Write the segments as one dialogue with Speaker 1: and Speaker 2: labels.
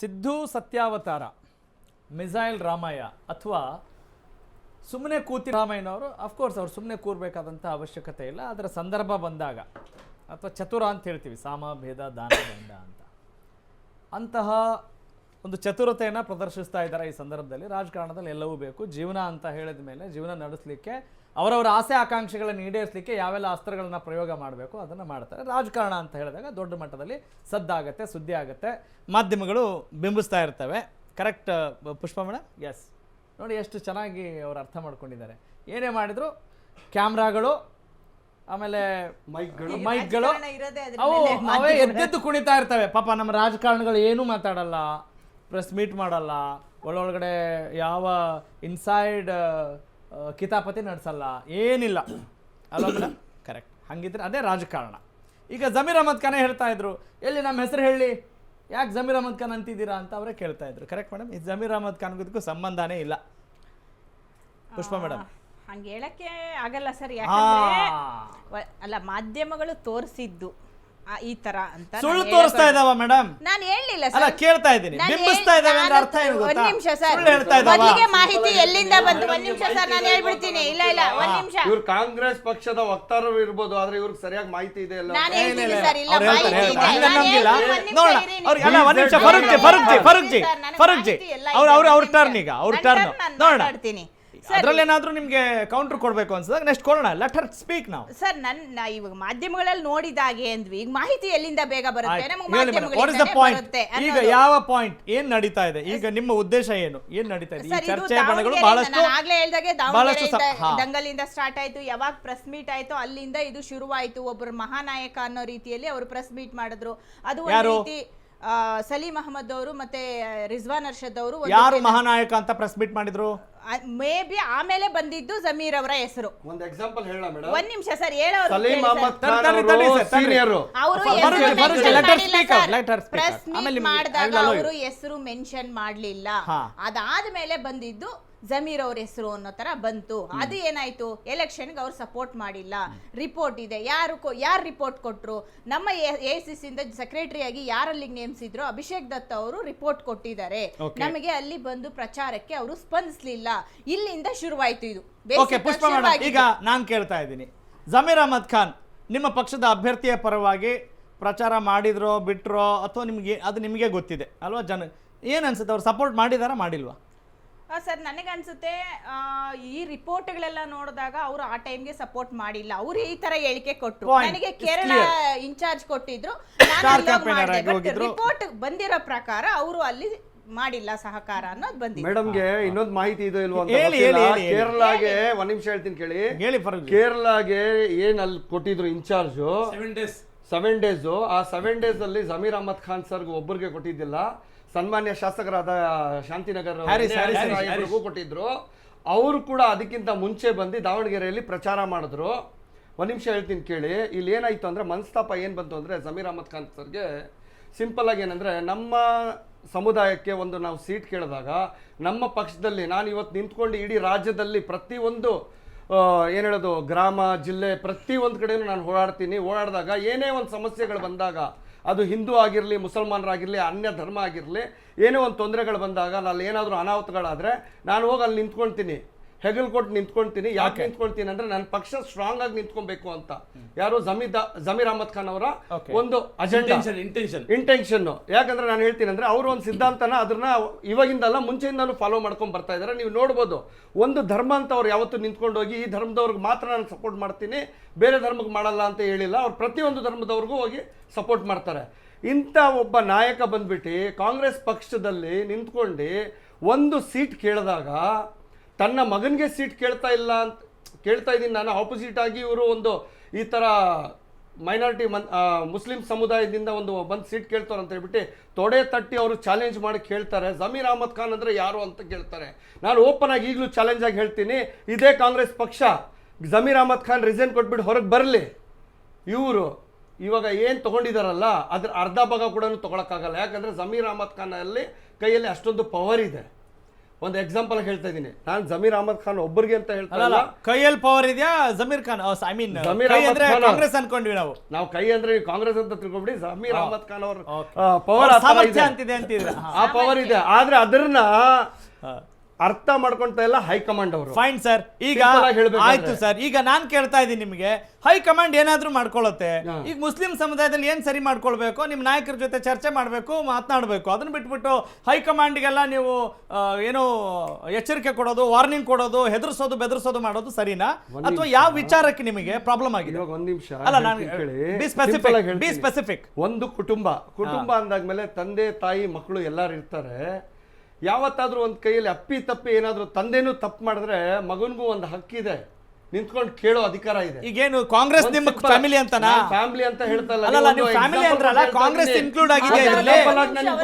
Speaker 1: Siddu ಸತ್ಯಾವತಾರ, missile Ramaiah ಅಥವಾ ಸುಮ್ಮನೆ ಕೂತಿ ರಾಮಯ್ಯನವರು of course ಅವ್ರು ಸುಮ್ಮನೆ ಕೂರಬೇಕಾದಂಥ ಅವಶ್ಯಕತೆ ಇಲ್ಲ. ಅದರ ಸಂದರ್ಭ ಬಂದಾಗ ಅಥವಾ ಚತುರ ಅಂತ ಹೇಳ್ತೀವಿ, ಸಾಮ ಭೇದ ದಾನ ದಂಡ ಅಂತ, ಅಂತಹ ಒಂದು ಚತುರತೆಯನ್ನು ಪ್ರದರ್ಶಿಸ್ತಾ ಇದ್ದಾರೆ ಈ ಸಂದರ್ಭದಲ್ಲಿ. ರಾಜಕಾರಣದಲ್ಲಿ ಎಲ್ಲವೂ ಬೇಕು. ಜೀವನ ಅಂತ ಹೇಳಿದ ಮೇಲೆ ಜೀವನ ನಡೆಸಲಿಕ್ಕೆ ಅವರವರ ಆಸೆ ಆಕಾಂಕ್ಷೆಗಳನ್ನು ಈಡೇರಿಸಲಿಕ್ಕೆ ಯಾವೆಲ್ಲ ಅಸ್ತ್ರಗಳನ್ನ ಪ್ರಯೋಗ ಮಾಡಬೇಕು ಅದನ್ನು ಮಾಡ್ತಾರೆ. ರಾಜಕಾರಣ ಅಂತ ಹೇಳಿದಾಗ ದೊಡ್ಡ ಮಟ್ಟದಲ್ಲಿ ಸದ್ದಾಗತ್ತೆ, ಸುದ್ದಿ ಆಗುತ್ತೆ, ಮಾಧ್ಯಮಗಳು ಬಿಂಬಿಸ್ತಾ ಇರ್ತವೆ. ಕರೆಕ್ಟ್ ಪುಷ್ಪ ಮೇಡಮ್? ಎಸ್, ನೋಡಿ ಎಷ್ಟು ಚೆನ್ನಾಗಿ ಅವರು ಅರ್ಥ ಮಾಡ್ಕೊಂಡಿದ್ದಾರೆ. ಏನೇ ಮಾಡಿದ್ರು ಕ್ಯಾಮ್ರಾಗಳು, ಆಮೇಲೆ ಮೈಕ್ಗಳು ಅವು ಅವೇ ಎದ್ದೆದ್ದು ಕುಣಿತಾ ಇರ್ತವೆ. ಪಾಪ ನಮ್ಮ ರಾಜಕಾರಣಿಗಳು ಏನೂ ಮಾತಾಡಲ್ಲ, ಪ್ರೆಸ್ ಮೀಟ್ ಮಾಡಲ್ಲ, ಒಳಗಡೆ ಯಾವ ಇನ್ಸೈಡ್ ಕಿತಾಪತಿ ನಡೆಸಲ್ಲ, ಏನಿಲ್ಲ ಅಲ್ಲ ಮೇಡಮ್? ಕರೆಕ್ಟ್. ಹಂಗಿದ್ರೆ ಅದೇ ರಾಜಕಾರಣ. ಈಗ ಜಮೀರ್ ಅಹಮದ್ ಖಾನ್ ಹೇಳ್ತಾ ಇದ್ರು, ಎಲ್ಲಿ ನಮ್ಮ ಹೆಸರು ಹೇಳಿ, ಯಾಕೆ ಜಮೀರ್ ಅಹಮದ್ ಖಾನ್ ಅಂತಿದ್ದೀರಾ ಅಂತ ಅವರೇ ಕೇಳ್ತಾ ಇದ್ರು. Correct madam? ಈ ಜಮೀರ್ ಅಹಮದ್ ಖಾನ್ಗೂ ಸಂಬಂಧನೇ ಇಲ್ಲ. ಪುಷ್ಪ ಮೇಡಮ್?
Speaker 2: ಹಂಗೆ ಹೇಳಕ್ಕೆ ಆಗಲ್ಲ ಸರ್, ಯಾಕಂದ್ರೆ ಅಲ್ಲ, ಮಾಧ್ಯಮಗಳು ತೋರಿಸಿದ್ದು ಈ ತರ ಅಂತ
Speaker 1: ಸುಳ್ಳು ತೋರಿಸ್ತಾ ಇದಾವ ಮೇಡಮ್?
Speaker 2: ನಾನು ಹೇಳಿಲ್ಲ
Speaker 1: ಅಲ್ಲ, ಕೇಳ್ತಾ ಇದ್ದೀನಿ. ಬಿಂಬಿಸ್ತಾ ಇದಾವೆ ಅಂದ್ರೆ ಅರ್ಥ ಏನು ಗೊತ್ತಾ?
Speaker 2: ಒಂದ್ ನಿಮಿಷ ಸರ್, ಮೊದಲಿಗೆ ಮಾಹಿತಿ ಎಲ್ಲಿಂದ ಬಂತು? ಒಂದ್ ನಿಮಿಷ ಸರ್, ನಾನು ಹೇಳ್ಬಿಡ್ತೀನಿ. ಇಲ್ಲ ಇಲ್ಲ, ಒಂದ್ ನಿಮಿಷ.
Speaker 3: ಇವ್ರು ಕಾಂಗ್ರೆಸ್ ಪಕ್ಷದ ವಕ್ತಾರರು ಇರ್ಬೋದು, ಆದ್ರೆ ಇವ್ರಿಗೆ ಸರಿಯಾಗಿ ಮಾಹಿತಿ ಇದೆ ಅಲ್ಲ?
Speaker 2: ನಾನು ಹೇಳ್ತೀನಿ ಸರ್, ಇಲ್ಲ
Speaker 1: ಅವ್ರು
Speaker 2: ಮಾಹಿತಿ
Speaker 1: ಹೇಳ್ತಾರೆ,
Speaker 2: ಇದೆ.
Speaker 1: ಹಂಗೆ
Speaker 2: ನಾನು
Speaker 1: ನಮ್ಗಿಲ್ಲ.
Speaker 2: ಹೇಳ್ತೀನಿ,
Speaker 1: ನೋಡೋಣ
Speaker 2: ಒಂದ್ ನಿಮಿಷ
Speaker 1: ಅವ್ರಿಗೆ. ಅಲ್ಲ, ಒಂದ್ ನಿಮಿಷ. ಫರೂಕ್ ಜಿ ಅವ್ರ ಟರ್ನ್ ಈಗ, ಅವ್ರ ಟರ್ನ್ ನೋಡೋಣ. ಅದ್ರಲ್ಲೇನಾದ್ರೂ ನಿಮ್ಗೆ ಕೌಂಟರ್ ಕೊಡ್ಬೇಕು ಅನ್ಸಿದಾಗ ನೆಕ್ಸ್ಟ್ ಕೊಡೋಣ. ಲೆಟ್ ಹರ್ ಸ್ಪೀಕ್ ನಾವು.
Speaker 2: ಸರ್, ಇವಾಗ ಮಾಧ್ಯಮಗಳಲ್ಲಿ ನೋಡಿದಾಗೆ ಅಂದ್ವಿ, ಈಗ ಮಾಹಿತಿ ಎಲ್ಲಿಂದ ಬೇಗ ಬರುತ್ತೆ? ನಮಗೆ
Speaker 1: ವಾಟ್ ಇಸ್ ದ
Speaker 2: ಮಾಧ್ಯಮಗಳಿಂದ
Speaker 1: ಪಾಯಿಂಟ್?
Speaker 2: ಬರುತ್ತೆ.
Speaker 1: ಈಗ ಯಾವ ಪಾಯಿಂಟ್, ಏನ್ ನಡೀತಾ ಇದೆ ಈಗ? ನಿಮ್ಮ ಉದ್ದೇಶ ಏನು? ಏನ್ ನಡೀತಾ ಇದೆ? ಈ ಚರ್ಚೆ ಬಣಗಳು ಬಹಳಷ್ಟು,
Speaker 2: ನಾನು ಆಗ್ಲೇ ಹೇಳ್ದಾಗೆ
Speaker 1: ಬಹಳಷ್ಟು
Speaker 2: ದಂಗಲಿಂದ ಸ್ಟಾರ್ಟ್ ಆಯ್ತು. ಯಾವಾಗ ಪ್ರೆಸ್ ಮೀಟ್ ಆಯ್ತು ಅಲ್ಲಿಂದ ಇದು ಶುರುವಾಯ್ತು. ಒಬ್ಬರು ಮಹಾನಾಯಕ ಅನ್ನೋ ರೀತಿಯಲ್ಲಿ ಅವರು ಪ್ರೆಸ್ ಮೀಟ್ ಮಾಡಿದ್ರು. ಅದು ಒಂದು ರೀತಿ ಸಲೀಂ ಅಹಮದ್ ಅವರು ಮತ್ತೆ ರಿಜ್ವಾನ್ ಅರ್ಷದ್ ಅವರು.
Speaker 1: ಯಾರು ಮಹಾನಾಯಕ ಅಂತ ಪ್ರೆಸ್ ಮೀಟ್ ಮಾಡಿದ್ರು?
Speaker 2: ಮೇ ಬಿ ಆಮೇಲೆ ಬಂದಿದ್ದು ಜಮೀರ್ ಅವರ ಹೆಸರು.
Speaker 3: ಒಂದು ಎಕ್ಸಾಂಪಲ್ ಹೇಳ ಮೇಡಮ್.
Speaker 2: ಒಂದ್ ನಿಮಿಷ ಸರ್, ಹೇಳೋರು
Speaker 3: ಸಲೀಂ ಅಹಮದ್ ಖಾನ್ ಅವರು ಸೀನಿಯರ್.
Speaker 2: ಅವರು ಪ್ರೆಸ್ ಮೀಟ್ ಮಾಡಿದಾಗ ಅವರು ಹೆಸರು ಮೆನ್ಷನ್ ಮಾಡ್ಲಿಲ್ಲ. ಅದಾದ್ಮೇಲೆ ಬಂದಿದ್ದು ಜಮೀರ್ ಅವ್ರ ಹೆಸರು ಅನ್ನೋ ತರ ಬಂತು. ಅದು ಏನಾಯ್ತು? ಎಲೆಕ್ಷನ್ಗೆ ಅವ್ರು ಸಪೋರ್ಟ್ ಮಾಡಿಲ್ಲ. ರಿಪೋರ್ಟ್ ಇದೆ. ಯಾರು ರಿಪೋರ್ಟ್ ಕೊಟ್ರು? ನಮ್ಮ ಎಸಿಸಿ ಇಂದ ಸೆಕ್ರೆಟರಿ ಆಗಿ ಯಾರಲ್ಲಿಗೆ ನೇಮಿಸಿದ್ರು ಅಭಿಷೇಕ್ ದತ್ತ ಅವರು ರಿಪೋರ್ಟ್ ಕೊಟ್ಟಿದ್ದಾರೆ. ನಮಗೆ ಅಲ್ಲಿ ಬಂದು ಪ್ರಚಾರಕ್ಕೆ ಅವರು ಸ್ಪಂದಿಸಲಿಲ್ಲ. ಇಲ್ಲಿಂದ ಶುರುವಾಯ್ತು ಇದು.
Speaker 1: ಪುಷ್ಪ ಮೇಡಮ್, ಈಗ ನಾನು ಕೇಳ್ತಾ ಇದ್ದೀನಿ, ಜಮೀರ್ ಅಹಮದ್ ಖಾನ್ ನಿಮ್ಮ ಪಕ್ಷದ ಅಭ್ಯರ್ಥಿಯ ಪರವಾಗಿ ಪ್ರಚಾರ ಮಾಡಿದ್ರೋ ಬಿಟ್ರೋ, ಅಥವಾ ನಿಮಗೆ ಗೊತ್ತಿದೆ ಅಲ್ವಾ? ಏನ್ ಅನ್ಸುತ್ತೆ, ಅವ್ರು ಸಪೋರ್ಟ್ ಮಾಡಿದಾರಾ ಮಾಡಿಲ್ವಾ?
Speaker 2: ಸರ್, ನನಗನ್ಸುತ್ತೆ ಈ ರಿಪೋರ್ಟ್ಗಳೆಲ್ಲ ನೋಡಿದಾಗ ಅವರು ಆ ಟೈಮ್ಗೆ ಸಪೋರ್ಟ್ ಮಾಡಿಲ್ಲ. ಅವ್ರು ಈ ತರ ಹೇಳಿಕೆ ಕೊಟ್ಟರು. ನನಗೆ ಕೇರಳ ಇನ್ಚಾರ್ಜ್ ಕೊಟ್ಟಿದ್ರು, ರಿಪೋರ್ಟ್ ಬಂದಿರೋ ಪ್ರಕಾರ ಅವರು ಅಲ್ಲಿ ಮಾಡಿಲ್ಲ ಸಹಕಾರ ಅನ್ನೋದು ಬಂದಿದೆ.
Speaker 3: ಮೇಡಮ್ಗೆ ಇನ್ನೊಂದು ಮಾಹಿತಿ ಇದೆ ಇಲ್ವಾ? ಕೇರಳಗೆ ಒಂದ್ ನಿಮಿಷ ಹೇಳ್ತೀನಿ ಕೇಳಿ. ಕೇರಳಗೆ ಏನ್ ಅಲ್ಲಿ ಕೊಟ್ಟಿದ್ರು ಇನ್ಚಾರ್ಜ್ 7 days. ಆ 7 days ಅಲ್ಲಿ ಜಮೀರ್ ಅಹಮದ್ ಖಾನ್ ಸರ್ ಒಬ್ಬರಿಗೆ ಕೊಟ್ಟಿದ್ದಿಲ್ಲ, ಸನ್ಮಾನ್ಯ ಶಾಸಕರಾದ ಶಾಂತಿನಗರ್ ಸಾಹೇಬ್ರಿಗೂ ಕೊಟ್ಟಿದ್ರು. ಅವರು ಕೂಡ ಅದಕ್ಕಿಂತ ಮುಂಚೆ ಬಂದು ದಾವಣಗೆರೆಯಲ್ಲಿ ಪ್ರಚಾರ ಮಾಡಿದ್ರು. ಒಂದ್ ನಿಮಿಷ ಹೇಳ್ತೀನಿ ಕೇಳಿ. ಇಲ್ಲಿ ಏನಾಯ್ತು ಅಂದ್ರೆ ಮನಸ್ತಾಪ ಏನ್ ಬಂತು ಅಂದ್ರೆ, ಜಮೀರ್ ಅಹಮದ್ ಖಾನ್ ಸರ್ಗೆ ಸಿಂಪಲ್ ಆಗಿ ಏನಂದ್ರೆ, ನಮ್ಮ ಸಮುದಾಯಕ್ಕೆ ಒಂದು ನಾವು ಸೀಟ್ ಕೇಳಿದಾಗ ನಮ್ಮ ಪಕ್ಷದಲ್ಲಿ ನಾನು ಇವತ್ತು ನಿಂತ್ಕೊಂಡು ಇಡೀ ರಾಜ್ಯದಲ್ಲಿ ಪ್ರತಿಯೊಂದು ಏನು ಹೇಳೋದು, ಗ್ರಾಮ ಜಿಲ್ಲೆ ಪ್ರತಿಯೊಂದು ಕಡೆನೂ ನಾನು ಓಡಾಡಿದಾಗ ಏನೇ ಒಂದು ಸಮಸ್ಯೆಗಳು ಬಂದಾಗ, ಅದು ಹಿಂದೂ ಆಗಿರಲಿ, ಮುಸಲ್ಮಾನರಾಗಿರಲಿ, ಅನ್ಯ ಧರ್ಮ ಆಗಿರಲಿ, ಏನೇ ಒಂದು ತೊಂದರೆಗಳು ಬಂದಾಗ, ಅಲ್ಲಿ ಏನಾದರೂ ಅನಾಹುತಗಳಾದರೆ ನಾನು ಹೋಗಿ ಅಲ್ಲಿ ನಿಂತ್ಕೊಳ್ತೀನಿ, ಹೆಗಲ್ ಕೊಟ್ಟು ನಿಂತ್ಕೊಳ್ತೀನಿ. ಯಾಕೆ ನಿಂತ್ಕೊಳ್ತೀನಿ ಅಂದ್ರೆ ನನ್ನ ಪಕ್ಷ ಸ್ಟ್ರಾಂಗ್ ಆಗಿ ನಿಂತ್ಕೊಬೇಕು ಅಂತ. ಯಾರು ಜಮೀರ್ ಅಹಮದ್ ಖಾನ್ ಅವರ ಒಂದು ಅಜೆಂಡಾ, ಇಂಟೆನ್ಷನ್. ಯಾಕಂದ್ರೆ ನಾನು ಹೇಳ್ತೀನಿ ಅಂದ್ರೆ, ಅವರು ಒಂದು ಸಿದ್ಧಾಂತನ ಅದನ್ನ ಇವಾಗಿಂದಲ್ಲ ಮುಂಚೆಯಿಂದಲೂ ಫಾಲೋ ಮಾಡ್ಕೊಂಡು ಬರ್ತಾ ಇದ್ದಾರೆ. ನೀವು ನೋಡ್ಬೋದು, ಒಂದು ಧರ್ಮ ಅಂತ ಅವ್ರು ಯಾವತ್ತೂ ನಿಂತ್ಕೊಂಡು ಹೋಗಿ ಈ ಧರ್ಮದವ್ರಿಗೆ ಮಾತ್ರ ನಾನು ಸಪೋರ್ಟ್ ಮಾಡ್ತೀನಿ, ಬೇರೆ ಧರ್ಮಕ್ಕೆ ಮಾಡಲ್ಲ ಅಂತ ಹೇಳಿಲ್ಲ. ಅವ್ರು ಪ್ರತಿಯೊಂದು ಧರ್ಮದವ್ರಿಗೂ ಹೋಗಿ ಸಪೋರ್ಟ್ ಮಾಡ್ತಾರೆ. ಇಂಥ ಒಬ್ಬ ನಾಯಕ ಬಂದ್ಬಿಟ್ಟು ಕಾಂಗ್ರೆಸ್ ಪಕ್ಷದಲ್ಲಿ ನಿಂತ್ಕೊಂಡು ಒಂದು ಸೀಟ್ ಕೇಳಿದಾಗ, ತನ್ನ ಮಗನಿಗೆ ಸೀಟ್ ಕೇಳ್ತಾ ಇದ್ದೀನಿ ನಾನು, ಆಪೋಸಿಟ್ ಆಗಿ ಇವರು ಒಂದು ಈ ಥರ ಮೈನಾರಿಟಿ ಮುಸ್ಲಿಂ ಸಮುದಾಯದಿಂದ ಒಂದು ಬಂದು ಸೀಟ್ ಕೇಳ್ತಾರೆ ಅಂತ ಹೇಳ್ಬಿಟ್ಟು ತೊಡೆ ತಟ್ಟಿ ಅವರು ಚಾಲೆಂಜ್ ಮಾಡಿ ಕೇಳ್ತಾರೆ. ಜಮೀರ್ ಅಹಮದ್ ಖಾನ್ ಅಂದರೆ ಯಾರು ಅಂತ ಕೇಳ್ತಾರೆ. ನಾನು ಓಪನ್ ಆಗಿ ಈಗಲೂ ಚಾಲೆಂಜ್ ಆಗಿ ಹೇಳ್ತೀನಿ, ಇದೇ ಕಾಂಗ್ರೆಸ್ ಪಕ್ಷ ಜಮೀರ್ ಅಹಮದ್ ಖಾನ್ ರಿಸೈನ್ ಕೊಟ್ಬಿಟ್ಟು ಹೊರಗೆ ಬರಲಿ. ಇವರು ಇವಾಗ ಏನು ತೊಗೊಂಡಿದ್ದಾರಲ್ಲ ಅದ್ರ ಅರ್ಧ ಭಾಗ ಕೂಡ ತೊಗೊಳಕ್ಕಾಗಲ್ಲ. ಯಾಕಂದರೆ ಜಮೀರ್ ಅಹಮದ್ ಖಾನ್ ಅಲ್ಲಿ ಕೈಯಲ್ಲಿ ಅಷ್ಟೊಂದು ಪವರ್ ಇದೆ. ಒಂದು ಎಕ್ಸಾಂಪಲ್ ಹೇಳ್ತಾ ಇದೀನಿ, ನಾನು ಜಮೀರ್ ಅಹಮದ್ ಖಾನ್ ಒಬ್ಬರಿಗೆ ಅಂತ ಹೇಳ್ತಾ
Speaker 1: ಅಲ್ಲ
Speaker 3: ಇಲ್ಲ.
Speaker 1: ಕೈಯಲ್ಲಿ ಪವರ್ ಇದೆಯಾ ಜಮೀರ್ ಖಾನ್ ಐ ಮೀನ್
Speaker 3: ಜಮೀರ್ ಅಹಮದ್
Speaker 1: ಅಂದ್ರೆ
Speaker 3: ಖಾನ್
Speaker 1: ಕಾಂಗ್ರೆಸ್ ಅನ್ಕೊಂಡ್ವಿ ನಾವು
Speaker 3: ಕೈ ಅಂದ್ರೆ ಕಾಂಗ್ರೆಸ್ ಅಂತ ತಿಳ್ಕೊಂಡ್ಬಿಡಿ. ಜಮೀರ್ ಅಹಮದ್ ಖಾನ್ ಅವ್ರ
Speaker 1: Okay.
Speaker 3: ಪವರ್
Speaker 1: ಸಾಮರ್ಥ್ಯ ಅಂತಿದೆ ಅಂತಿದ್ರೆ
Speaker 3: ಆ ಪವರ್ ಇದೆ, ಆದ್ರೆ ಅದನ್ನ ಅರ್ಥ ಮಾಡ್ಕೊಂತ ಇಲ್ಲ ಹೈಕಮಾಂಡ್ ಅವರು.
Speaker 1: ಫೈನ್ ಸರ್, ಈಗ
Speaker 3: Simple ಆಗಿ ಹೇಳ್ಬೇಕಾದ್ರೆ.
Speaker 1: ಆಯ್ತು ಸರ್, ಈಗ ನಾನ್ ಕೇಳ್ತಾ ಇದ್ದೀನಿ ನಿಮಗೆ, ಹೈಕಮಾಂಡ್ ಏನಾದ್ರೂ ಮಾಡ್ಕೊಳ್ಳುತ್ತೆ. ಈಗ ಮುಸ್ಲಿಂ ಸಮುದಾಯದಲ್ಲಿ ಏನ್ ಸರಿ ಮಾಡ್ಕೊಳ್ಬೇಕು, ನಿಮ್ ನಾಯಕರ ಜೊತೆ ಚರ್ಚೆ ಮಾಡ್ಬೇಕು, ಮಾತನಾಡ್ಬೇಕು. ಅದನ್ನ ಬಿಟ್ಬಿಟ್ಟು ಹೈಕಮಾಂಡ್ಗೆಲ್ಲ ನೀವು ಏನೋ ಎಚ್ಚರಿಕೆ ಕೊಡೋದು, ವಾರ್ನಿಂಗ್ ಕೊಡೋದು, ಹೆದರ್ಸೋದು, ಬೆದರ್ಸೋದು ಮಾಡೋದು ಸರಿನಾ, ಅಥವಾ ಯಾವ ವಿಚಾರಕ್ಕೆ ನಿಮಗೆ ಪ್ರಾಬ್ಲಮ್ ಆಗಿದೆ?
Speaker 3: ಇವಾಗ ಒಂದ್ ನಿಮಿಷ
Speaker 1: ಅಲ್ಲ, ನಾನು ಬಿ ಸ್ಪೆಸಿಫಿಕ್.
Speaker 3: ಒಂದು ಕುಟುಂಬ ಅಂದಾದ್ಮೇಲೆ ತಂದೆ ತಾಯಿ ಮಕ್ಕಳು ಎಲ್ಲಾರು ಇರ್ತಾರೆ. ಯಾವತ್ತಾದ್ರೂ ಒಂದ್ ಕೈಯಲ್ಲಿ ಅಪ್ಪಿ ತಪ್ಪಿ ಏನಾದ್ರು ತಂದೆನೂ ತಪ್ಪು ಮಾಡಿದ್ರೆ ಮಗನ್ಗೂ ಒಂದು ಹಕ್ಕಿದೆ, ನಿಂತ್ಕೊಂಡು ಕೇಳೋ ಅಧಿಕಾರ ಇದೆ.
Speaker 1: ಈಗೇನು ಕಾಂಗ್ರೆಸ್ ನಿಮ್ಮ ಫ್ಯಾಮಿಲಿ ಅಂತನಾ?
Speaker 3: ಫ್ಯಾಮಿಲಿ ಅಂತ ಹೇಳ್ತಾ ಇಲ್ಲ.
Speaker 1: ಅಲ್ಲ, ನೀವು ಫ್ಯಾಮಿಲಿ ಅಂದ್ರಲ್ಲ, ಕಾಂಗ್ರೆಸ್ ಇನ್ಕ್ಲೂಡ್ ಆಗಿದೆ ಇದರಲ್ಲಿ.
Speaker 3: ನಾವು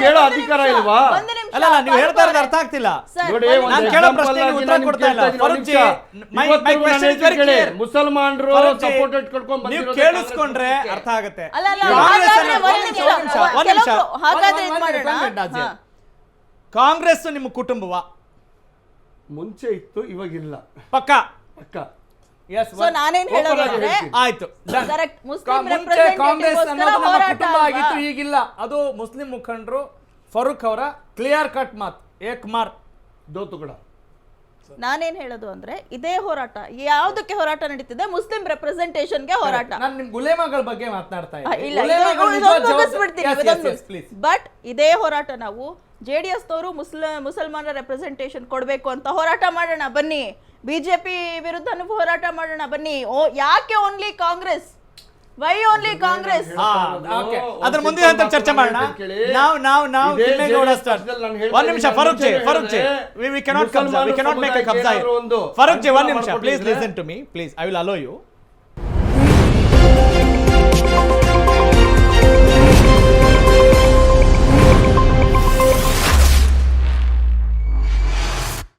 Speaker 3: ಕೇಳೋ ಅಧಿಕಾರ ಇಲ್ವಾ?
Speaker 1: ಅಲ್ಲ, ನೀವು ಹೇಳ್ತಾ ಇರೋದು ಅರ್ಥ ಆಗ್ತಿಲ್ಲ
Speaker 3: ನೋಡಿ.
Speaker 1: ನಾನು ಕೇಳೋ ಪ್ರಶ್ನೆಗೆ ಉತ್ತರ ಕೊಡ್ತಾ ಇಲ್ಲ. Farooq G, my question is very clear.
Speaker 3: ಮುಸಲ್ಮಾನರು ಸಪೋರ್ಟ್ ಇಟ್ಕೊಂಡು
Speaker 1: ನೀವು ಕೇಳಿಸ್ಕೊಂಡ್ರೆ ಅರ್ಥ ಆಗುತ್ತೆ.
Speaker 2: ಅಲ್ಲ,
Speaker 1: ಕಾಂಗ್ರೆಸ್ ನಿಮ್ಮ ಕುಟುಂಬವ?
Speaker 3: ಮುಂಚೆ ಇತ್ತು, ಇವಾಗಿಲ್ಲ.
Speaker 1: ಪಕ್ಕ
Speaker 2: ಸೊ ನಾನೇನ್ ಹೇಳೋದು ಅಂದ್ರೆ
Speaker 1: ಆಯ್ತು.
Speaker 2: ಕರೆಕ್ಟ್, ಮುಸ್ಲಿಂ
Speaker 1: ಮುಂಚೆ ಕಾಂಗ್ರೆಸ್ ಅನ್ನೋದು ನಮ್ಮ
Speaker 2: ಹೋರಾಟ
Speaker 1: ಕುಟುಂಬ ಆಗಿತ್ತು, ಈಗಿಲ್ಲ. ಅದು ಮುಸ್ಲಿಂ ಮುಖಂಡರು ಫಾರೂಕ್ ಅವರ ಕ್ಲಿಯರ್ ಕಟ್ ಮಾತು. ಏಕ್ ಮಾರ್
Speaker 3: ದೋ ತುಕಡ.
Speaker 2: ನಾನೇನ್ ಹೇಳೋದು ಅಂದ್ರೆ ಇದೇ ಹೋರಾಟ ಯಾವ್ದಕ್ಕೆ ಹೋರಾಟ ನಡೀತಿದೆ? ಮುಸ್ಲಿಂ ರೆಪ್ರೆಸೆಂಟೇಷನ್ಗೆ ಹೋರಾಟ.
Speaker 1: ನಾನು ನಿಮ್ ಗುಲೇಮಗಳ ಬಗ್ಗೆ ಮಾತನಾಡ್ತಾ
Speaker 2: ಇದ್ದೀನಿ. ಬಟ್ ಇದೇ ಹೋರಾಟ ನಾವು JDS ನವರು ಮುಸಲ್ಮಾನರ ರೆಪ್ರೆಸೆಂಟೇಷನ್ ಕೊಡ್ಬೇಕು ಅಂತ ಹೋರಾಟ ಮಾಡೋಣ ಬನ್ನಿ. ಬಿಜೆಪಿ ವಿರುದ್ಧನೂ ಹೋರಾಟ ಮಾಡೋಣ ಬನ್ನಿ. ಯಾಕೆ only Congress? Why only Congress?
Speaker 1: ಅದ್ರ ಮುಂದಿನ ಹಂತ ಚರ್ಚೆ ಮಾಡೋಣ. ನಾವು ತಿಮ್ಮೇಗೌಡ ಸರ್, ಒಂದ್ ನಿಮಿಷ. Farooq ji, we cannot make a ಕಬ್ಜಾ. ಫಾರೂಕ್ ಜಿ, ಒಂದ್ ನಿಮಿಷ, please listen to me, please. I will allow you.